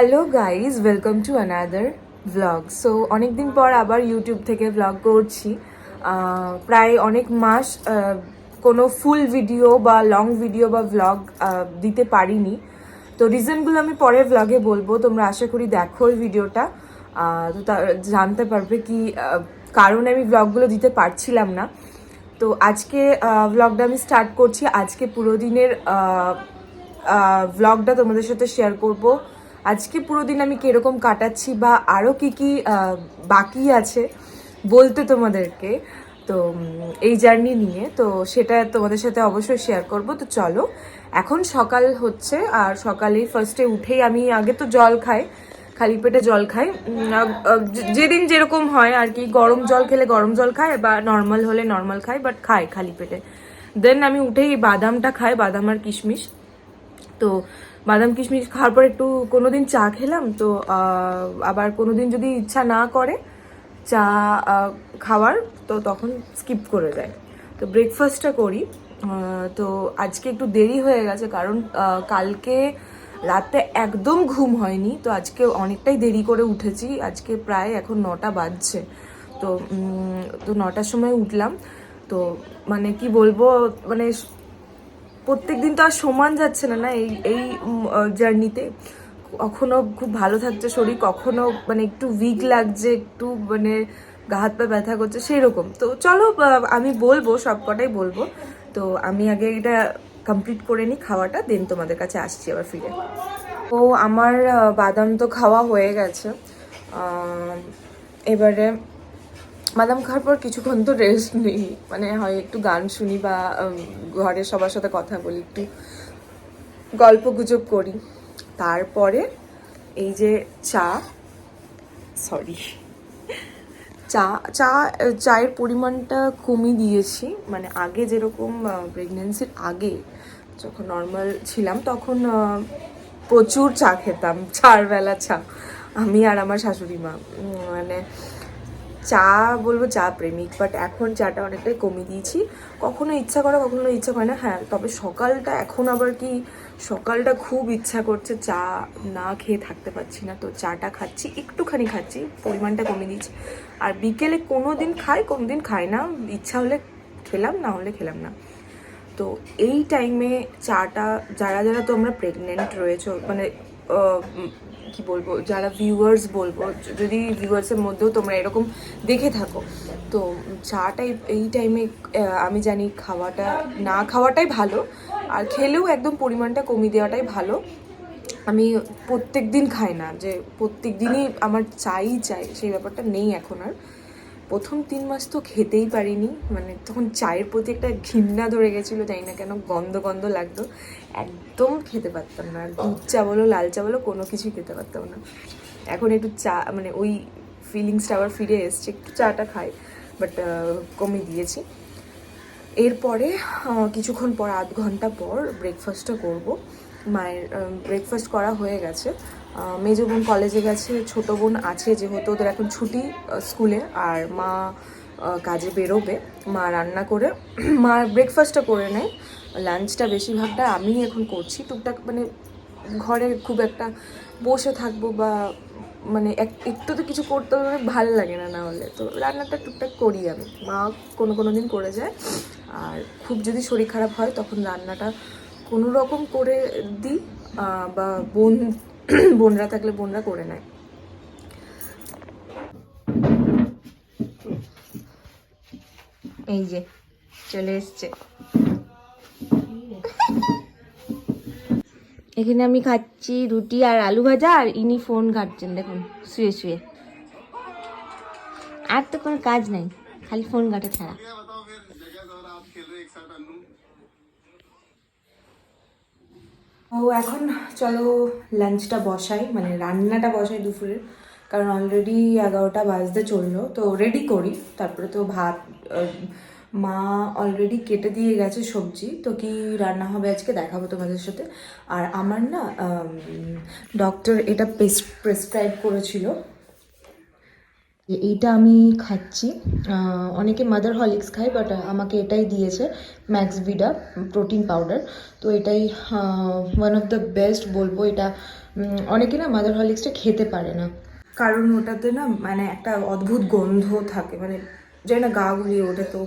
Hello guys, welcome to another vlog. So অনেকদিন পর আবার ইউটিউব থেকে ভ্লগ করছি। প্রায় অনেক মাস কোনো ফুল ভিডিও বা লং ভিডিও বা ভ্লগ দিতে পারিনি। তো রিজনগুলো আমি পরের ভ্লগে বলবো, তোমরা আশা করি দেখো এই ভিডিওটা। তো জানতে পারবে কি কারণে আমি ভ্লগগুলো দিতে পারছিলাম না। তো আজকে ভ্লগটা আমি স্টার্ট করছি। আজকে পুরো দিনের ভ্লগটা তোমাদের সাথে শেয়ার করব। আজকে পুরো দিন আমি কিরকম কাটাচ্ছি বা আরও কি কি বাকি আছে বলতে তোমাদেরকে, তো এই জার্নি নিয়ে, তো সেটা তোমাদের সাথে অবশ্যই শেয়ার করব। তো চলো, এখন সকাল হচ্ছে আর সকালেই ফার্স্টে উঠেই আমি আগে তো জল খাই, খালি পেটে জল খাই। যেদিন যেরকম হয় আর কি, গরম জল খেলে গরম জল খাই বা নর্মাল হলে নর্মাল খাই, বাট খাই খালি পেটে। দেন আমি উঠেই বাদামটা খাই, বাদাম আর কিশমিশ। তো বাদাম কিশমিশ খাওয়ার পর একটু কোনোদিন চা খেলাম, তো আবার কোনোদিন যদি ইচ্ছা না করে চা খাওয়ার, তো তখন স্কিপ করে যায়। তো ব্রেকফাস্টটা করি। তো আজকে একটু দেরি হয়ে গেছে কারণ কালকে রাতে একদম ঘুম হয়নি, তো আজকে অনেকটাই দেরি করে উঠেছি। আজকে প্রায় এখন 9টা বাজছে। তো 9টার সময় উঠলাম। তো মানে কি বলবো, মানে প্রত্যেক দিন তো আর সমান যাচ্ছে না না এই এই জার্নিতে। কখনো খুব ভালো থাকছে শরীর, কখনো মানে একটু উইক লাগছে, একটু মানে গা হাত পা ব্যথা করছে সেই রকম। তো চলো, আমি বলবো, সব কটাই বলবো। তো আমি আগে এটা কমপ্লিট করে নিই খাওয়াটা, দেন তোমাদের কাছে আসছি আবার ফিরে। তো আমার বাদাম তো খাওয়া হয়ে গেছে। এবারে বাদাম খাওয়ার পর কিছুক্ষণ তো রেস্ট নিই, মানে হয় একটু গান শুনি বা ঘরের সবার সাথে কথা বলি, একটু গল্প গুজব করি। তারপরে এই যে চা, সরি, চা চা চায়ের পরিমাণটা কমিয়ে দিয়েছি। মানে আগে যেরকম প্রেগনেন্সির আগে যখন নর্মাল ছিলাম তখন প্রচুর চা খেতাম, 4 বেলা চা, আমি আর আমার শাশুড়ি মা। মানে চা বলবো চা প্রেমিক, বাট এখন চাটা অনেকটাই কমিয়ে দিয়েছি। কখনো ইচ্ছা করে, কখনো ইচ্ছা করে না। হ্যাঁ, তবে সকালটা এখন আবার কি, সকালটা খুব ইচ্ছা করছে, চা না খেয়ে থাকতে পারছি না, তো চাটা খাচ্ছি, একটুখানি খাচ্ছি, পরিমাণটা কমিয়ে দিয়েছি। আর বিকেলে কোনো দিন খাই, কোনো দিন খাই না, ইচ্ছা হলে খেলাম, না হলে খেলাম না। তো এই টাইমে চাটা, যারা যারা তোমরা প্রেগনেন্ট রয়েছো, মানে কি বলবো, যারা ভিউয়ার্স বলবো, যদি ভিউয়ার্সের মধ্যেও তোমরা এরকম দেখে থাকো, তো চাটা এই টাইমে আমি জানি খাওয়াটা, না খাওয়াটাই ভালো, আর খেলেও একদম পরিমাণটা কমিয়ে দেওয়াটাই ভালো। আমি প্রত্যেক দিন খাই না যে প্রত্যেক দিনই আমার চাই চাই, সেই ব্যাপারটা নেই এখন আর। প্রথম 3 মাস তো খেতেই পারিনি, মানে তখন চায়ের প্রতি একটা ঘৃণা ধরে গেছিলো, জানি না কেন, গন্ধ গন্ধ লাগতো, একদম খেতে পারতাম না। আর দুধ চা বলো, লাল চা বলো, কোনো কিছুই খেতে পারতাম না। এখন একটু চা, মানে ওই ফিলিংসটা আবার ফিরে এসছে, একটু চাটা খাই, বাট কমিয়ে দিয়েছি। এরপরে কিছুক্ষণ পর, আধ ঘন্টা পর ব্রেকফাস্টটা করব। মায়ের ব্রেকফাস্ট করা হয়ে গেছে। মেজো বোন কলেজে গেছে, ছোটো বোন আছে, যেহেতু ওদের এখন ছুটি স্কুলে, আর মা কাজে বেরোবে। মা রান্না করে মা ব্রেকফাস্টটা করে নেয়, লাঞ্চটা বেশিরভাগটা আমি এখন করছি টুকটাক। মানে ঘরে খুব একটা বসে থাকবো বা মানে একটু তো কিছু করতে হবে, ভালো লাগে না, না হলে তো রান্নাটা টুকটাক করি আমি। মা কোনো কোনো দিন করে যায়, আর খুব যদি শরীর খারাপ হয় তখন রান্নাটা কোনো রকম করে দিই, বা বোনরা থাকলে বোনরা করে নেয়। এই যে চলে এসছে, এখানে আমি খাচ্ছি রুটি আর আলু ভাজা, আর ইনি ফোন ঘাটছেন দেখুন শুয়ে শুয়ে। আর তো কোনো কাজ নাই, খালি ফোন ঘাটা ছাড়া। ও এখন চলো লাঞ্চটা বসাই, মানে রান্নাটা বসাই দুপুরের, কারণ অলরেডি 11টা বাজতে চললো। তো রেডি করি, তারপরে তো ভাত মা অলরেডি কেটে দিয়ে গেছে সবজি। তো কি রান্না হবে আজকে দেখাবো তোমাদের সাথে। আর আমার না ডক্টর এটা প্রেসক্রাইব করেছিল, এইটা আমি খাচ্ছি। অনেকে মাদার হরলিক্স খায়, বাট আমাকে এটাই দিয়েছে, ম্যাক্সভিডা প্রোটিন পাউডার। তো এটাই ওয়ান অফ দ্য বেস্ট বলবো, এটা অনেকে না মাদার হরলিক্সটা খেতে পারে না, কারণ ওটাতে না মানে একটা অদ্ভুত গন্ধ থাকে, মানে যাই না গা গুলিয়ে ওঠে। তো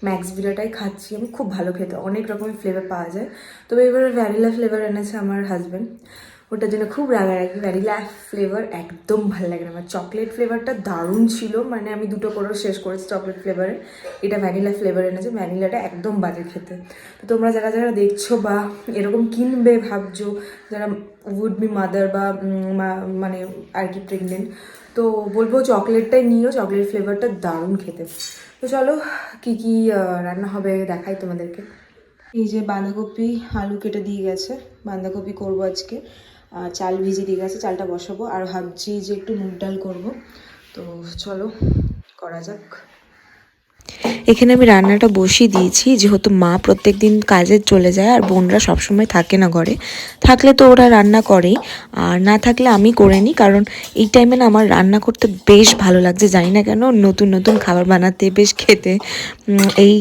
ম্যাক্সভিডাটাই খাচ্ছি আমি, খুব ভালো খেতে, অনেক রকমের ফ্লেভার পাওয়া যায়। তবে এবারে ভ্যানিলা ফ্লেভার এনেছে আমার হাজব্যান্ড, ওটার জন্য খুব রাগারাগি। ভ্যানিলা ফ্লেভার একদম ভালো লাগে না আমার। চকলেট ফ্লেভারটা দারুণ ছিল, মানে আমি দুটো করে শেষ করেছি চকলেট ফ্লেভারে। এটা ভ্যানিলা ফ্লেভার এনেছে, ভ্যানিলাটা একদম বাজে খেতে। তো তোমরা যারা যারা দেখছো বা এরকম কিনবে ভাবছো, যারা উড বি মাদার বা মানে আর কি প্রেগনেন্ট, তো বলবো চকলেটটাই নিও, চকলেট ফ্লেভারটা দারুণ খেতে। তো চলো কি কি রান্না হবে দেখাই তোমাদেরকে। এই যে বাঁধাকপি আলু কেটে দিয়ে গেছে, বাঁধাকপি করবো আজকে, আর চাল ভিজিয়ে দিয়ে গেছে, চালটা বসাবো। আর ভাবছি যে একটু মুগ ডাল করবো। তো চলো করা যাক। এখানে আমি রান্নাটা বসিয়ে দিয়েছি, যেহেতু মা প্রত্যেকদিন কাজে চলে যায় আর বোনরা সবসময় থাকে না ঘরে। থাকলে তো ওরা রান্না করেই, আর না থাকলে আমি করে নিই, কারণ এই টাইমে না আমার রান্না করতে বেশ ভালো লাগছে। জানি না কেন, নতুন নতুন খাবার বানাতে, বেশ খেতে এই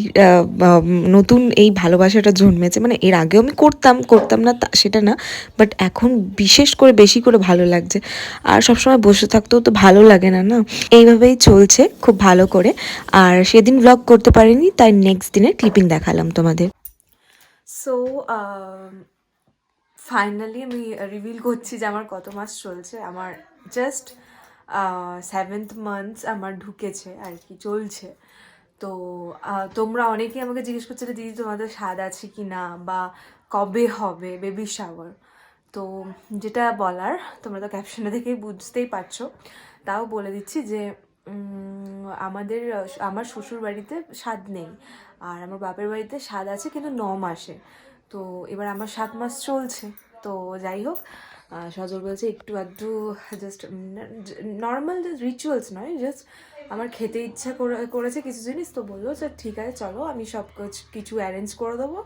নতুন এই ভালোবাসাটা জন্মেছে। মানে এর আগেও আমি করতাম না সেটা না, বাট এখন বিশেষ করে বেশি করে ভালো লাগছে। আর সবসময় বসে থাকতেও তো ভালো লাগে না, না? এইভাবেই চলছে খুব ভালো করে। আর সেদিন ব্লগ করতে পারিনি, তাই নেক্সট দিনের ক্লিপিং দেখালাম তোমাদের। সো ফাইনালি আমি রিভিল করছি যে আমার কত মাস চলছে। আমার জাস্ট 7th মান্থস আমার ঢুকেছে আর কি, চলছে। তো তোমরা অনেকেই আমাকে জিজ্ঞেস করছিলে দিদি তোমাদের স্বাদ আছে কি না, বা কবে হবে বেবি শাওয়ার। তো যেটা বলার, তোমরা তো ক্যাপশনে দেখেই বুঝতেই পারছো, তাও বলে দিচ্ছি যে আমার শ্বশুর বাড়িতে স্বাদ নেই, আর আমার বাপের বাড়িতে স্বাদ আছে কিন্তু 9 মাসে। তো এবার আমার 7 মাস চলছে। তো যাই হোক, সজল বলছে একটু আধটু জাস্ট নর্মাল রিচুয়ালস নয়, জাস্ট আমার খেতে ইচ্ছা করেছে কিছু জিনিস। তো বললো যে ঠিক আছে চলো আমি সব কিছু অ্যারেঞ্জ করে দেবো।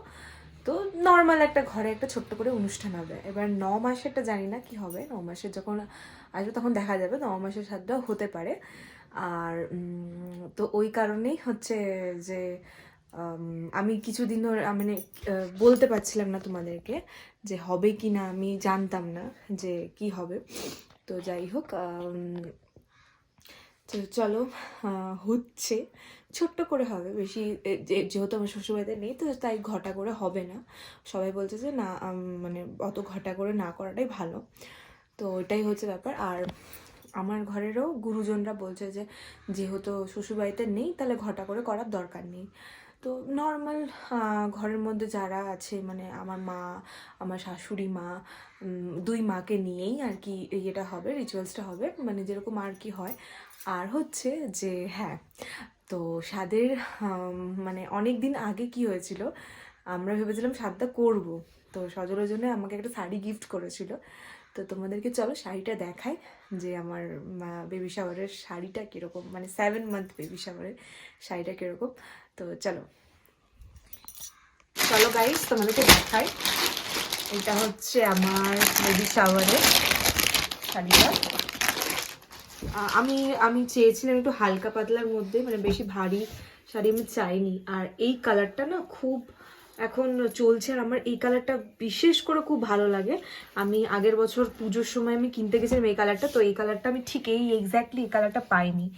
তো নর্মাল একটা ঘরে একটা ছোট্ট করে অনুষ্ঠান হবে। এবার 9 মাসেরটা জানি না কি হবে, 9 মাসের যখন আসবে তখন দেখা যাবে, 9 মাসের স্বাদটাও হতে পারে। আর তো ওই কারণেই হচ্ছে যে আমি কিছুদিন ধরে মানে বলতে পারছিলাম না তোমাদেরকে যে হবে কি না, আমি জানতাম না যে কি হবে। তো যাই হোক, তো চলো হচ্ছে, ছোট্ট করে হবে, বেশি যেহেতু আমার শ্বশুরবাড়িতে নেই তো তাই ঘটা করে হবে না। সবাই বলছে যে না মানে অত ঘটা করে না করাটাই ভালো। তো এটাই হচ্ছে ব্যাপার। আর আমার ঘরেরও গুরুজনরা বলছে যে যেহেতু শ্বশুরবাড়িতে নেই তাহলে ঘটা করে করার দরকার নেই। তো নর্মাল ঘরের মধ্যে যারা আছে, মানে আমার মা, আমার শাশুড়ি মা, 2 মাকে নিয়েই আর কি ইয়েটা হবে, রিচুয়ালসটা হবে, মানে যেরকম আর কি হয়। আর হচ্ছে যে হ্যাঁ, তো স্বাদের মানে অনেক দিন আগে কি হয়েছিল, আমরা ভেবেছিলাম স্বাদটা করব। তো সজলের জন্য আমাকে একটা শাড়ি গিফট করেছিল। তো তোমাদেরকে চলো শাড়িটা দেখাই যে আমার বেবি শাওয়ারের শাড়িটা কীরকম, মানে 7 মান্থ বেবি শাওয়ারের শাড়িটা কীরকম। তো চলো চলো গাইস তোমাদেরকে দেখাই। এটা হচ্ছে আমার বেবি শাওয়ারের শাড়িটা। আমি আমি চেয়েছিলাম একটু হালকা পাতলার মধ্যে, মানে বেশি ভারী শাড়ি আমি চাইনি। আর এই কালারটা না খুব এখন চলছে, আর আমার এই কালারটা বিশেষ করে খুব ভালো লাগে। আমি আগের বছর পুজোর সময় আমি কিনতে গেছিলাম এই কালারটা, তো এই কালারটা আমি ঠিক এক্স্যাক্টলি এই কালারটা পাইনি।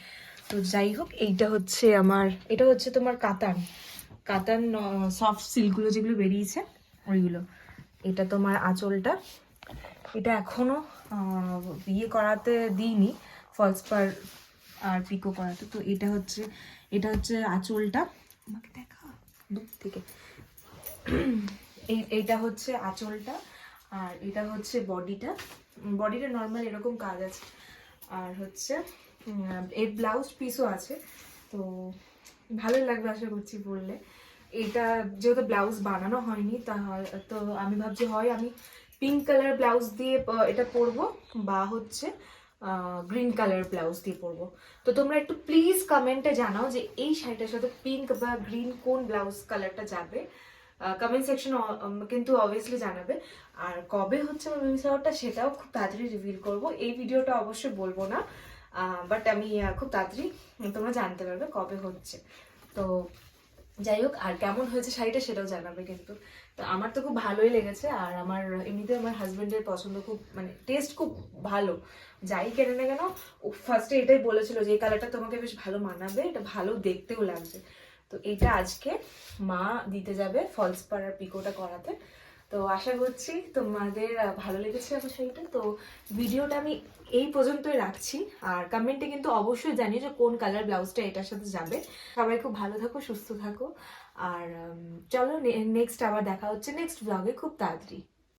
তো যাই হোক, এইটা হচ্ছে আমার, এটা হচ্ছে তোমার কাতান কাতান সফট সিল্কগুলো যেগুলো বেরিয়েছে ওইগুলো। এটা তোমার আঁচলটা, এটা এখনো ইয়ে করাতে দিইনি, ফলস পার আর পিকো করাতে। তো এটা হচ্ছে আঁচলটা, আমাকে দেখা দূর থেকে। এইটা হচ্ছে আঁচলটা, আর এটা হচ্ছে বডিটা নর্মাল এরকম কাজ আছে। আর হচ্ছে এর ব্লাউজ পিসও আছে, তো ভালো লাগবে আশা করছি পরলে। এটা যেহেতু ব্লাউজ বানানো হয়নি, তো আমি ভাবছি হয় আমি পিঙ্ক কালার ব্লাউজ দিয়ে এটা পরবো, বা হচ্ছে গ্রিন কালার ব্লাউজ দিয়ে পরবো। তো তোমরা একটু প্লিজ কমেন্টে জানাও যে এই শাড়িটার সাথে পিঙ্ক বা গ্রিন কোন ব্লাউজ কালারটা যাবে। কমেন্ট সেকশন কিন্তু অবভিয়াসলি জানাবে। আর কবে হচ্ছে আমার বেবি শাওয়ারটা সেটাও খুব তাড়াতাড়ি রিভিল করবো। এই ভিডিওটা অবশ্যই বলবো না, বাট আমি খুব তাড়াতাড়ি তোমরা জানতে পারবে কবে হচ্ছে। তো যাই হোক, আর কেমন হয়েছে শাড়িটা সেটাও জানাবে কিন্তু। তো আমার তো খুব ভালোই লেগেছে, আর আমার এমনিতে আমার হাজবেন্ডের পছন্দ খুব, মানে টেস্ট খুব ভালো, যাই কেনে না কেন ও ফার্স্টে এটাই বলেছিল যে এই কালারটা তোমাকে বেশ ভালো মানাবে, এটা ভালো দেখতেও লাগছে। তো এটা আজকে মা দিতে যাবে ফলস পাড়ার পিকোটা করাতে। তো আশা করছি তোমাদের ভালো লেগেছে আমার শাড়িটা। তো ভিডিওটা আমি এই পর্যন্তই রাখছি, আর কমেন্টে কিন্তু অবশ্যই জানিও যে কোন কালার ব্লাউজটা এটার সাথে যাবে। সবাই খুব ভালো থাকো, সুস্থ থাকো, আর চলো নেক্সট আবার দেখা হচ্ছে নেক্সট ব্লগে খুব তাড়াতাড়ি।